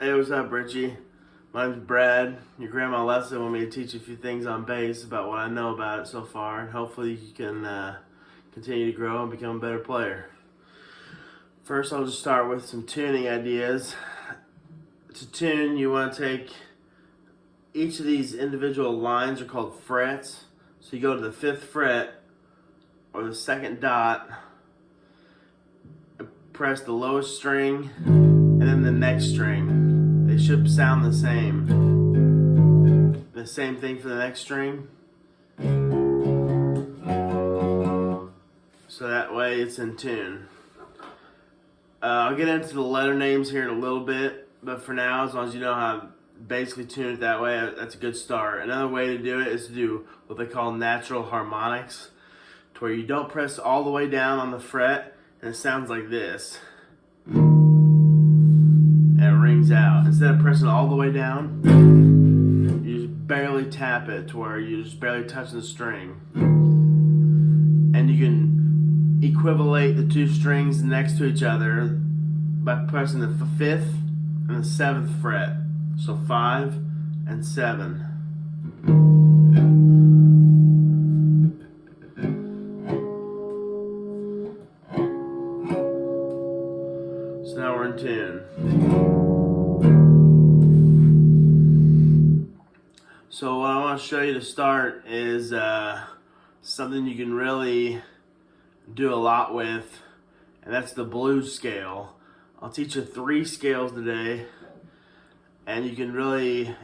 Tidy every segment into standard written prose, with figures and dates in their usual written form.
Hey, what's up, Richie? My name's Brad. Your grandma Leslie wanted me to teach you a few things on bass about what I know about it so far, and hopefully you can continue to grow and become a better player. First, I'll just start with some tuning ideas. To tune, you want to take each of these individual lines are called frets. So you go to the 5th fret or the 2nd dot, and press the lowest string, and then the next string. They should sound the same. The same thing for the next string. So that way it's in tune. I'll get into the letter names here in a little bit, but for now, as long as you know how to basically tune it that way, that's a good start. Another way to do it is to do what they call natural harmonics, to where you don't press all the way down on the fret, and it sounds like this. And it rings out. Instead of pressing all the way down, you just barely tap it to where you're just barely touching the string. And you can equivalate the two strings next to each other by pressing the 5th and the 7th fret. So 5 and 7. So now we're in tune. So what I want to show you to start is something you can really do a lot with, and that's the blues scale. I'll teach you 3 scales today, and you can really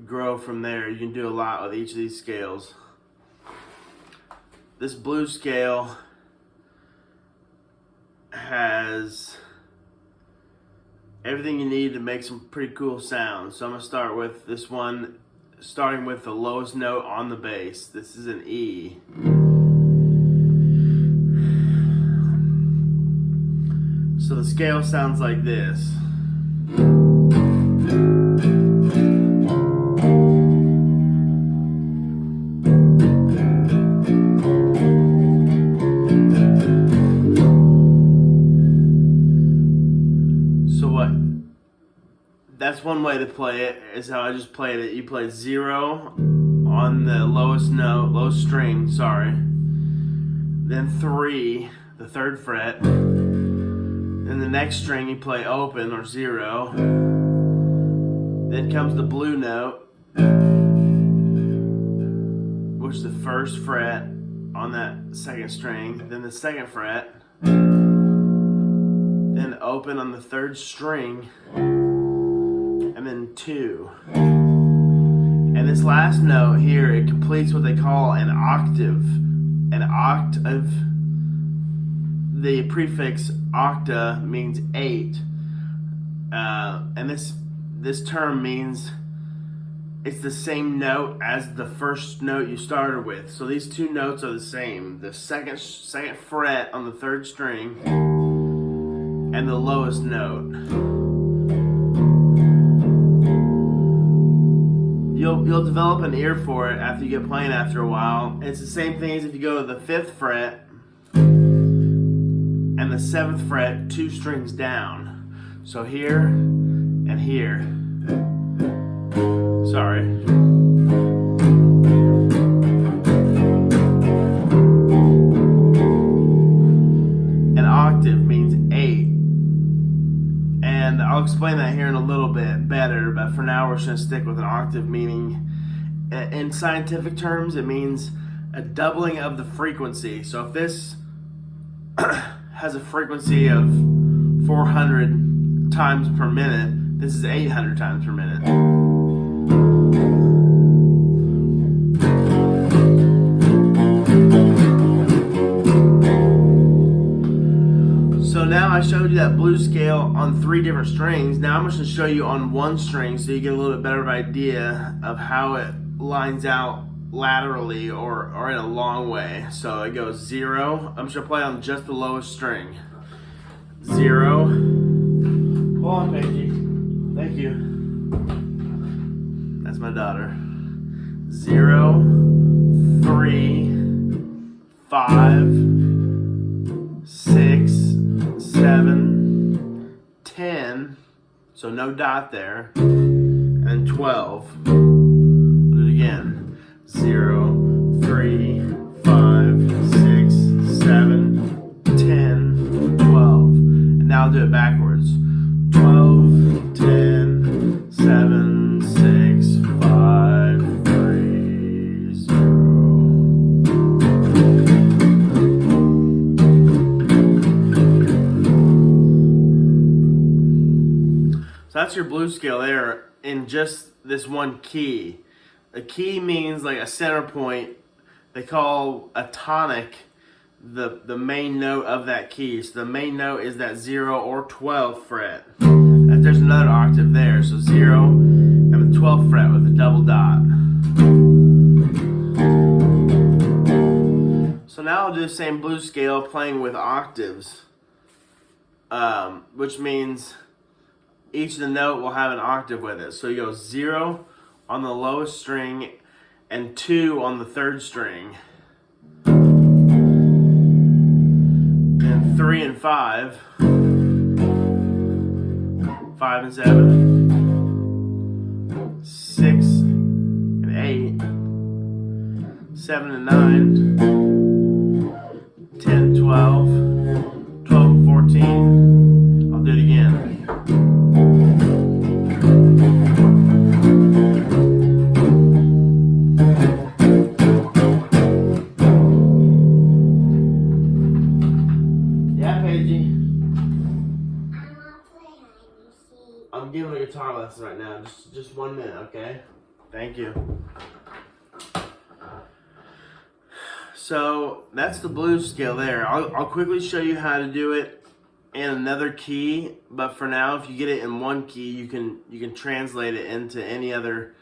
grow from there. You can do a lot with each of these scales. This blues scale has everything you need to make some pretty cool sounds. So I'm going to start with this one, starting with the lowest note on the bass. This is an E. So the scale sounds like this. That's one way to play it, is how I just played it. You play 0 on the lowest note, lowest string, sorry. Then 3, the 3rd fret. Then the next string you play open or 0. Then comes the blue note, which is the 1st fret on that 2nd string. Then the 2nd fret. Then open on the 3rd string. And then 2. And this last note here, it completes what they call an octave. An octave, the prefix octa means 8. And this term means it's the same note as the first note you started with. So these two notes are the same. The second fret on the 3rd string and the lowest note. You'll develop an ear for it after you get playing after a while. It's the same thing as if you go to the 5th fret and the 7th fret 2 strings down. So here and here. Sorry. An octave means 8. And I'll explain that here in a little bit better, but for now we're just going to stick with an octave, meaning, in scientific terms, it means a doubling of the frequency. So if this has a frequency of 400 times per minute, this is 800 times per minute. So now I showed you that blues scale on 3 different strings. Now I'm just going to show you on 1 string so you get a little bit better idea of how it lines out laterally or in a long way. So it goes 0. I'm just going to play on just the lowest string. 0. Hold on, Paige. Thank you. That's my daughter. 0, 3, 5, 6, 7, 10, So no dot there. And then 12. Do it again. 0, 3, 5, 6, 7, 10, 12. And now I'll do it backwards. 12, 10, 7, 6, 5, 3, 0. So that's your blues scale there in just this one key. A key means like a center point. They call a tonic the main note of that key. So the main note is that 0 or 12th fret. And there's another octave there. So 0 and the 12th fret with a double dot. So now I'll do the same blues scale playing with octaves, which means each of the note will have an octave with it. So you go 0 on the lowest string and 2 on the third string. And 3 and 5. 5 and 7. 6 and 8. 7 and 9. 10, 12. 12 and 14. I'll do it again. I'm giving a guitar lesson right now. Just 1 minute, okay? Thank you. So that's the blues scale there. I'll quickly show you how to do it in another key, but for now, if you get it in one key, you can translate it into any other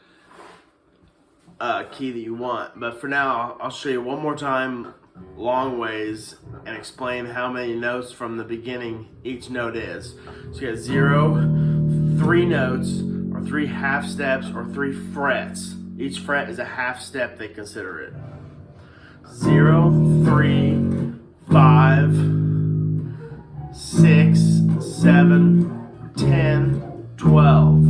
key that you want. But for now, I'll show you one more time, long ways, and explain how many notes from the beginning each note is. So you got 0, 3 notes, or 3 half steps, or 3 frets. Each fret is a half step, they consider it. 0, 3, 5, 6, 7, 10, 12.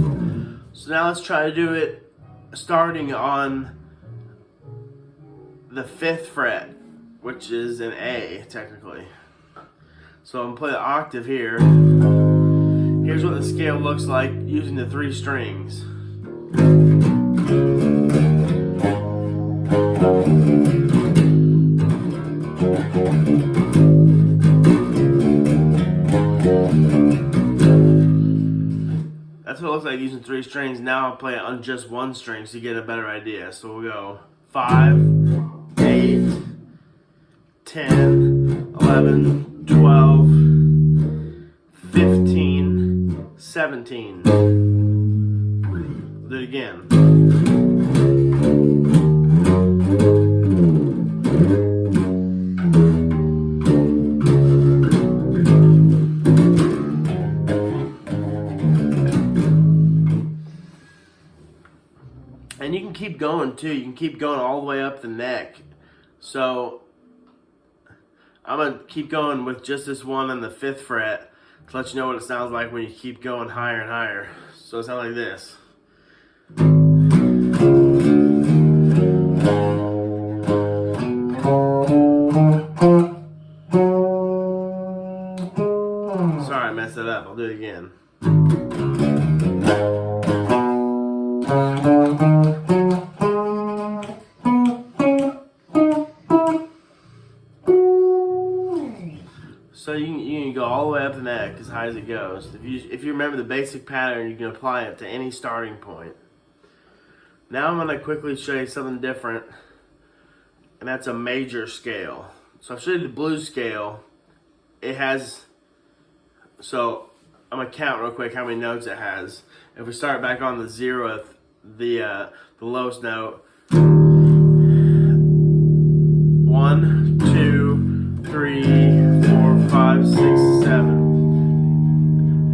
So now let's try to do it starting on the 5th fret, which is an A, technically. So I'm going to play the octave here. Here's what the scale looks like using the 3 strings. That's what it looks like using 3 strings. Now I'll play it on just 1 string so you get a better idea. So we'll go 5, 8, 10, 11, 12, 15, 17. Do it again. And you can keep going too. You can keep going all the way up the neck. So I'm going to keep going with just this one on the 5th fret to let you know what it sounds like when you keep going higher and higher. So it sounds like this. Sorry, I messed it up. I'll do it again. So you can go all the way up the neck as high as it goes. If you remember the basic pattern, you can apply it to any starting point. Now I'm going to quickly show you something different, and that's a major scale. So I've showed you the blues scale. It has, so I'm going to count real quick how many notes it has. If we start back on the 0th, the lowest note, 1, 2, 3, 4, 5, 6, 7.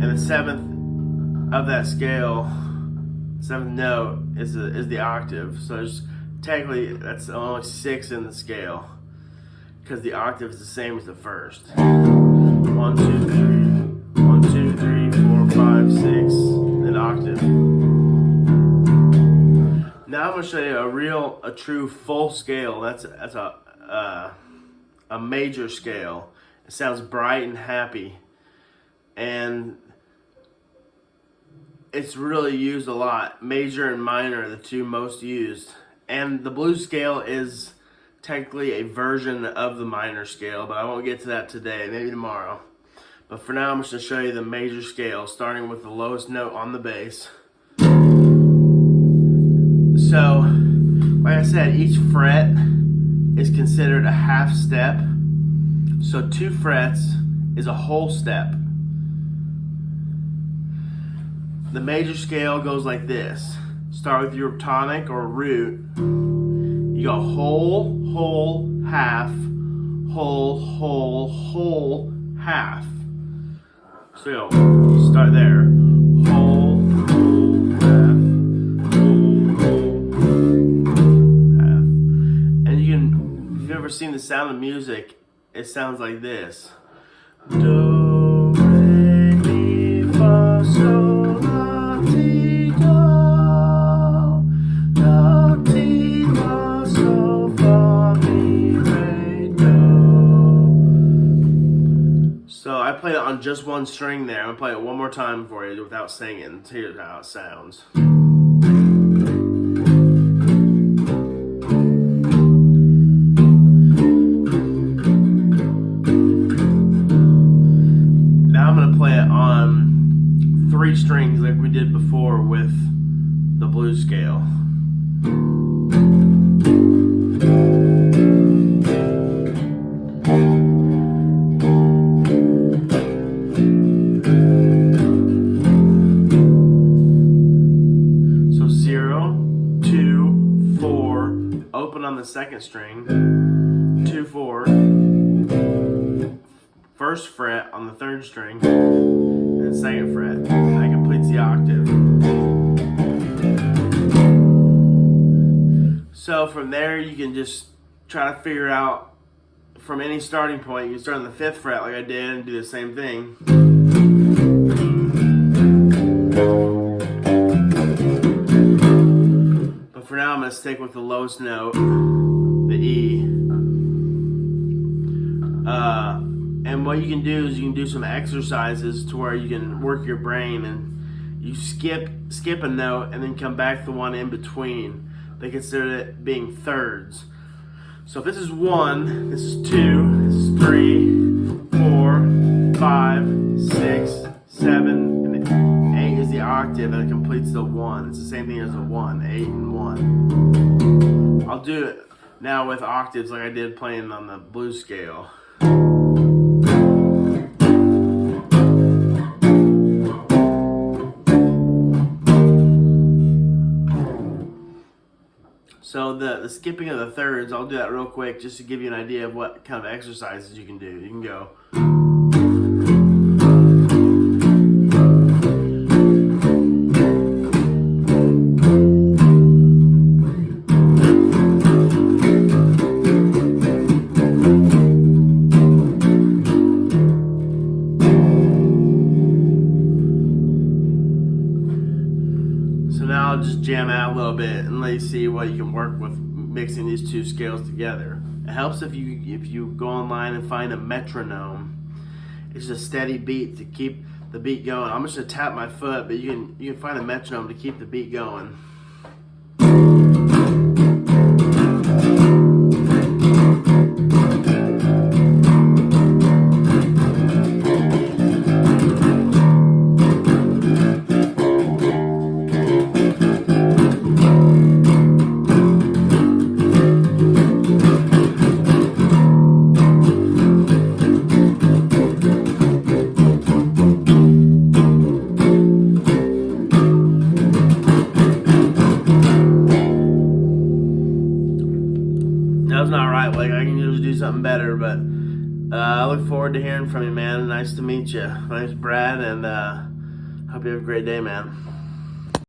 And the 7th of that scale, 7th note is the octave. So there's technically that's only 6 in the scale because the octave is the same as the first. 1, 2, 3, 1, 2, 3, 4, 5, 6. going to show you a true full scale. That's a major scale. It sounds bright and happy, and it's really used a lot. Major and minor are the two most used, and the blues scale is technically a version of the minor scale, but I won't get to that today, maybe tomorrow. But for now, I'm just going to show you the major scale, starting with the lowest note on the bass. So, like I said, each fret is considered a half step. So 2 frets is a whole step. The major scale goes like this. Start with your tonic or root. You go whole, whole, half, whole, whole, whole, half. So you go, start there. Whole, whole, half, whole, whole, half. And you can, if you've ever seen The Sound of Music, it sounds like this. Do, re, mi, fa, sol, la, ti, do. La, ti, la, sol, fa, mi, re, do. So I played it on just one string there. I'm gonna play it one more time for you without singing. Here's how it sounds. Now I'm gonna play it on 3 strings like we did before with the blues scale. So 0, 2, 4, open on the 2nd string, 2, 4, 1st fret on the 3rd string, and 2nd fret. That completes the octave. So from there, you can just try to figure out from any starting point. You can start on the 5th fret like I did and do the same thing. But for now, I'm going to stick with the lowest note, the E. And what you can do is you can do some exercises to where you can work your brain, and you skip a note and then come back to the one in between. They consider it being thirds. So if this is 1, this is 2, this is 3, 4, 5, 6, 7, and 8 is the octave, and it completes the 1. It's the same thing as a 1, 8 and 1. I'll do it now with octaves like I did playing on the blues scale. So the skipping of the thirds, I'll do that real quick just to give you an idea of what kind of exercises you can do. You can go. So now I'll just jam out a little bit and let you see what you can work with mixing these 2 scales together. It helps if you go online and find a metronome. It's just a steady beat to keep the beat going. I'm just gonna tap my foot, but you can find a metronome to keep the beat going. That was not right. Like, I can usually do something better, but I look forward to hearing from you, man. Nice to meet you. My name's Brad, and hope you have a great day, man.